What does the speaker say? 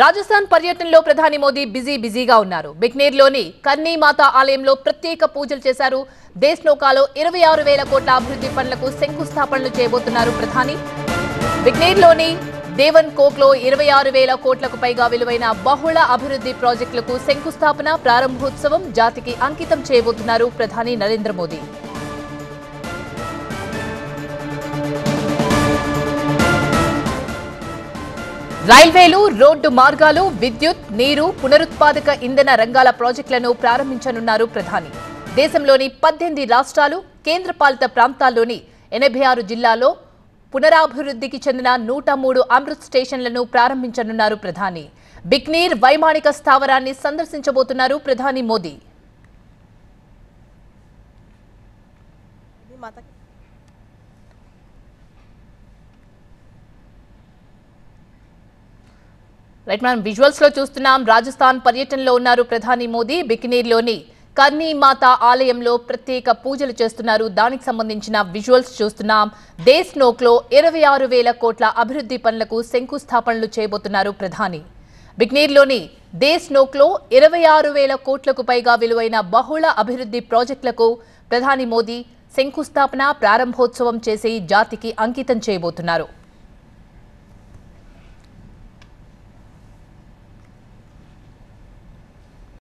రాజస్థాన్ పర్యటనలో ప్రధాని మోదీ బిజీగా ఉన్నారు. బికనేర్లోని కన్నీ మాతా ఆలయంలో ప్రత్యేక పూజలు చేశారు. దేశ్నోకాలో 26,000 కోట్ల అభివృద్ధి పనులకు శంకుస్థాపనలు చేయబోతున్నారు ప్రధాని. బికనేర్లోని దేవన్ కోక్లో 26,000 కోట్లకు పైగా విలువైన బహుళ అభివృద్ధి ప్రాజెక్టులకు శంకుస్థాపన ప్రారంభోత్సవం జాతికి అంకితం చేయబోతున్నారు ప్రధాని నరేంద్ర మోదీ. రైల్వేలు, రోడ్డు మార్గాలు, విద్యుత్, నీరు, పునరుత్పాదక ఇంధన రంగాల ప్రాజెక్టులను ప్రారంభించనున్నారు ప్రధాని. దేశంలోని 18 రాష్ట్రాలు, కేంద్రపాలిత ప్రాంతాల్లోని 86 జిల్లాల్లో పునరాభివృద్ధికి చెందిన 103 అమృత్ స్టేషన్లను ప్రారంభించనున్నారు ప్రధాని. బికనీర్ వైమానిక స్థావరాన్ని సందర్శించబోతున్నారు ప్రధాని మోదీ. రైట్, మనం విజువల్స్ లో చూస్తున్నాం. రాజస్థాన్ పర్యటనలో ఉన్నారు ప్రధాని మోదీ. బికనీర్లోని కన్నీ మాతా ఆలయంలో ప్రత్యేక పూజలు చేస్తున్నారు. దానికి సంబంధించిన విజువల్స్ చూస్తున్నాం. దేశ్నోక్లో 26,000 కోట్ల అభివృద్ధి పనులకు శంకుస్థాపనలు చేయబోతున్నారు ప్రధాని. బికనీర్లోని దేశ్నోక్లో 26,000 కోట్లకు పైగా విలువైన బహుళ అభివృద్ధి ప్రాజెక్టులకు ప్రధాని మోదీ శంకుస్థాపన ప్రారంభోత్సవం చేసి జాతికి అంకితం చేయబోతున్నారు.